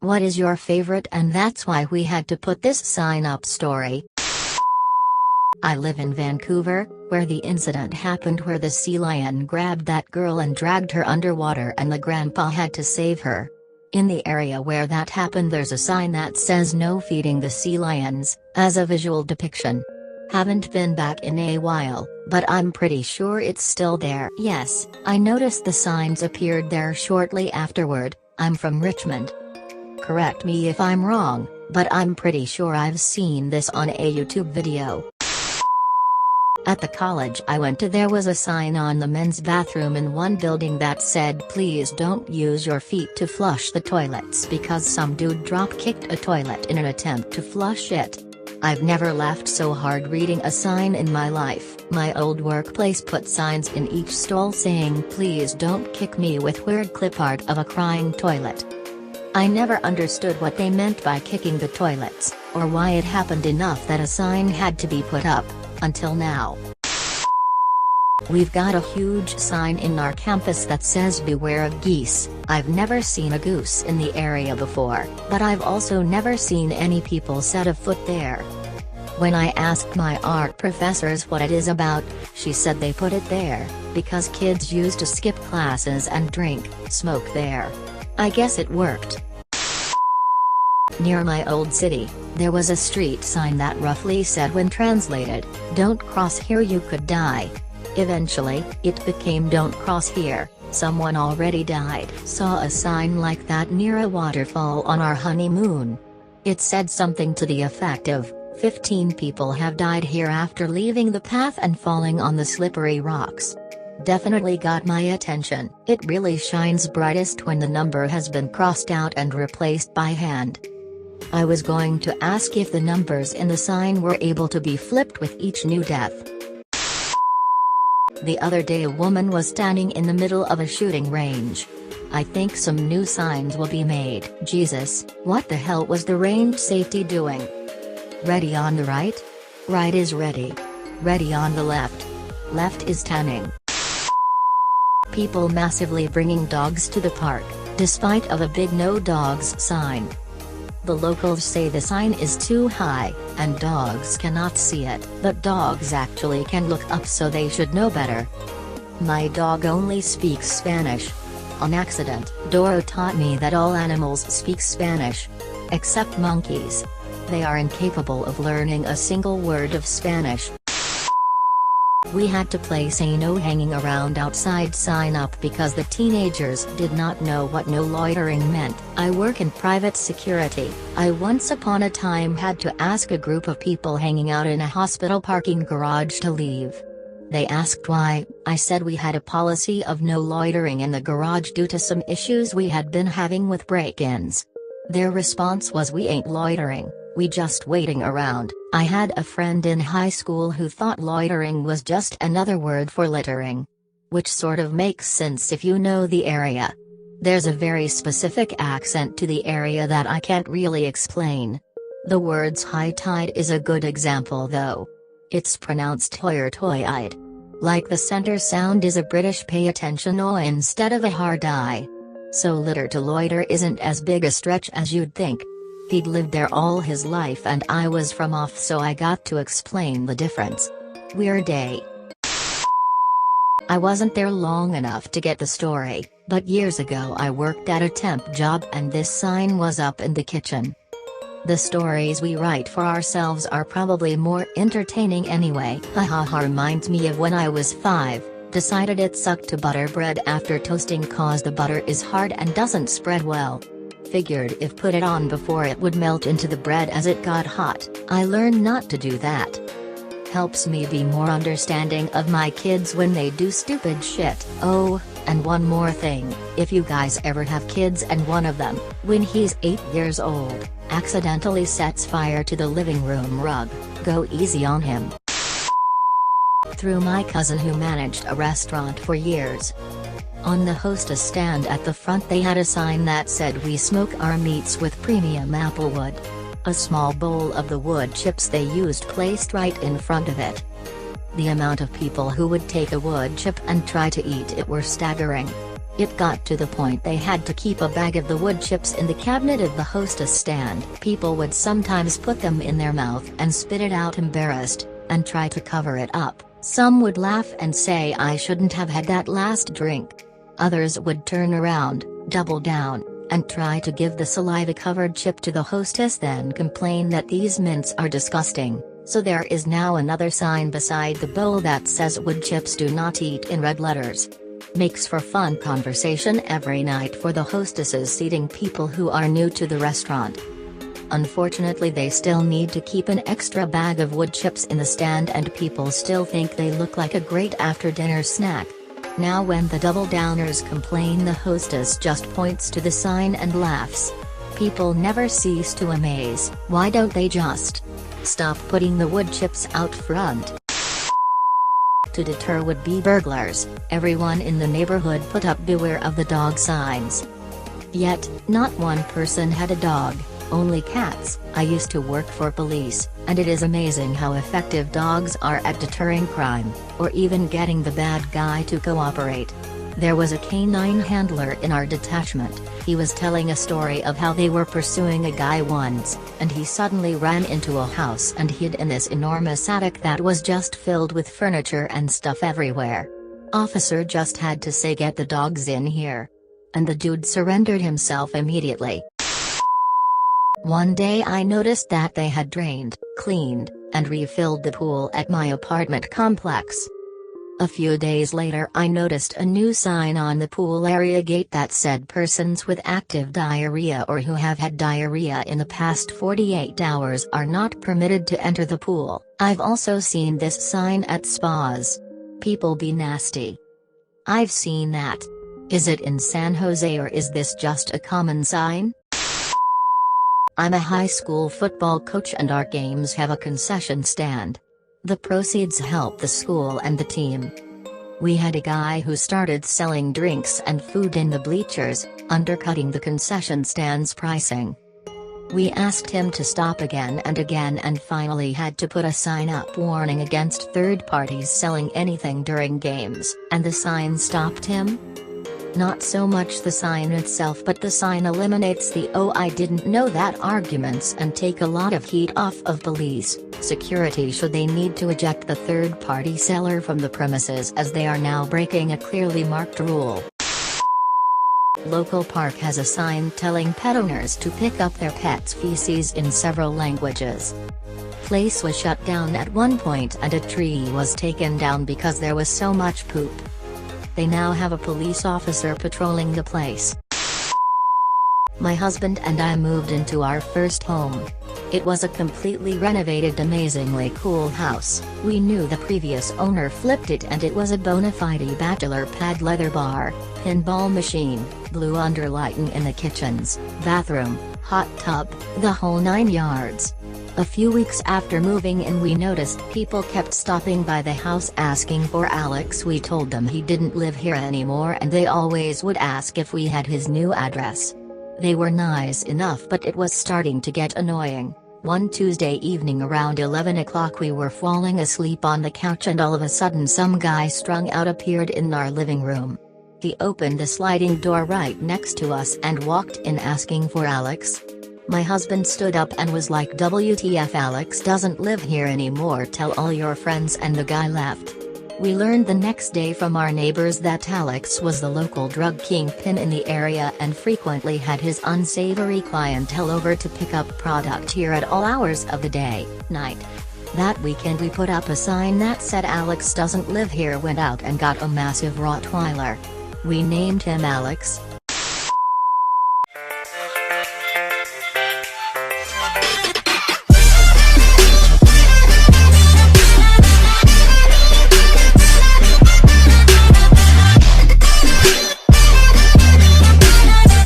What is your favorite? And that's why we had to put this sign up story. I live in Vancouver, where the incident happened, where the sea lion grabbed that girl and dragged her underwater and the grandpa had to save her. In the area where that happened there's a sign that says no feeding the sea lions, as a visual depiction. Haven't been back in a while, but I'm pretty sure it's still there. Yes, I noticed the signs appeared there shortly afterward. I'm from Richmond. Correct me if I'm wrong, but I'm pretty sure I've seen this on a YouTube video. At the college I went to, there was a sign on the men's bathroom in one building that said please don't use your feet to flush the toilets because some dude drop-kicked a toilet in an attempt to flush it. I've never laughed so hard reading a sign in my life. My old workplace put signs in each stall saying please don't kick me with weird clip art of a crying toilet. I never understood what they meant by kicking the toilets, or why it happened enough that a sign had to be put up, until now. We've got a huge sign in our campus that says beware of geese. I've never seen a goose in the area before, but I've also never seen any people set a foot there. When I asked my art professors what it is about, she said they put it there because kids used to skip classes and drink, smoke there. I guess it worked. Near my old city, there was a street sign that roughly said, when translated, "Don't cross here, you could die." Eventually, it became "Don't cross here, someone already died." Saw a sign like that near a waterfall on our honeymoon. It said something to the effect of, 15 people have died here after leaving the path and falling on the slippery rocks. Definitely got my attention. It really shines brightest when the number has been crossed out and replaced by hand. I was going to ask if the numbers in the sign were able to be flipped with each new death. The other day a woman was standing in the middle of a shooting range. I think some new signs will be made. Jesus, what the hell was the range safety doing? Ready on the right? Right is ready. Ready on the left. Left is tanning. People massively bringing dogs to the park, despite of a big no dogs sign. The locals say the sign is too high, and dogs cannot see it, but dogs actually can look up, so they should know better. My dog only speaks Spanish. On accident, Doro taught me that all animals speak Spanish. Except monkeys. They are incapable of learning a single word of Spanish. We had to place a no hanging around outside sign up because the teenagers did not know what no loitering meant. I work in private security. I once upon a time had to ask a group of people hanging out in a hospital parking garage to leave. They asked why. I said we had a policy of no loitering in the garage due to some issues we had been having with break-ins. Their response was, "We ain't loitering, we just waiting around." I had a friend in high school who thought loitering was just another word for littering. Which sort of makes sense if you know the area. There's a very specific accent to the area that I can't really explain. The words high tide is a good example though. It's pronounced hoyer toyide. Like the center sound is a British pay attention O instead of a hard I. So litter to loiter isn't as big a stretch as you'd think. He'd lived there all his life and I was from off, so I got to explain the difference. Weird day. I wasn't there long enough to get the story, but years ago I worked at a temp job and this sign was up in the kitchen. The stories we write for ourselves are probably more entertaining anyway. Haha, reminds me of when I was 5, decided it sucked to butter bread after toasting cause the butter is hard and doesn't spread well. Figured if put it on before it would melt into the bread as it got hot. I learned not to do that. Helps me be more understanding of my kids when they do stupid shit. Oh, and one more thing, if you guys ever have kids and one of them, when he's 8 years old, accidentally sets fire to the living room rug, go easy on him. Through my cousin who managed a restaurant for years. On the hostess stand at the front they had a sign that said "We smoke our meats with premium apple wood." A small bowl of the wood chips they used placed right in front of it. The amount of people who would take a wood chip and try to eat it were staggering. It got to the point they had to keep a bag of the wood chips in the cabinet of the hostess stand. People would sometimes put them in their mouth and spit it out embarrassed, and try to cover it up. Some would laugh and say I shouldn't have had that last drink. Others would turn around, double down, and try to give the saliva-covered chip to the hostess, then complain that these mints are disgusting. So there is now another sign beside the bowl that says wood chips do not eat in red letters. Makes for fun conversation every night for the hostesses seating people who are new to the restaurant. Unfortunately, they still need to keep an extra bag of wood chips in the stand, and people still think they look like a great after-dinner snack. Now when the double-downers complain, the hostess just points to the sign and laughs. People never cease to amaze. Why don't they just stop putting the wood chips out front? To deter would-be burglars, everyone in the neighborhood put up "Beware of the dog" signs. Yet, not one person had a dog, only cats. I used to work for police, and it is amazing how effective dogs are at deterring crime, or even getting the bad guy to cooperate. There was a canine handler in our detachment. He was telling a story of how they were pursuing a guy once, and he suddenly ran into a house and hid in this enormous attic that was just filled with furniture and stuff everywhere. Officer just had to say, "Get the dogs in here." And the dude surrendered himself immediately. One day I noticed that they had drained, cleaned, and refilled the pool at my apartment complex. A few days later I noticed a new sign on the pool area gate that said persons with active diarrhea or who have had diarrhea in the past 48 hours are not permitted to enter the pool. I've also seen this sign at spas. People be nasty. I've seen that. Is it in San Jose or is this just a common sign? I'm a high school football coach and our games have a concession stand. The proceeds help the school and the team. We had a guy who started selling drinks and food in the bleachers, undercutting the concession stand's pricing. We asked him to stop again and finally had to put a sign up warning against third parties selling anything during games. And the sign stopped him? Not so much the sign itself, but the sign eliminates the "oh I didn't know that" arguments and take a lot of heat off of police, security should they need to eject the third-party seller from the premises, as they are now breaking a clearly marked rule. Local park has a sign telling pet owners to pick up their pet's feces in several languages. Place was shut down at one point and a tree was taken down because there was so much poop. They now have a police officer patrolling the place. My husband and I moved into our first home. It was a completely renovated, amazingly cool house. We knew the previous owner flipped it and it was a bona fide bachelor pad, leather bar, pinball machine, blue underlighting in the kitchens, bathroom, hot tub, the whole 9 yards. A few weeks after moving in we noticed people kept stopping by the house asking for Alex. We told them he didn't live here anymore and they always would ask if we had his new address. They were nice enough, but it was starting to get annoying. One Tuesday evening around 11 o'clock we were falling asleep on the couch and all of a sudden some guy strung out appeared in our living room. He opened the sliding door right next to us and walked in asking for Alex. My husband stood up and was like, "WTF, Alex doesn't live here anymore, tell all your friends," and the guy left. We learned the next day from our neighbors that Alex was the local drug kingpin in the area and frequently had his unsavory clientele over to pick up product here at all hours of the day, night. That weekend we put up a sign that said "Alex doesn't live here," went out and got a massive Rottweiler. We named him Alex,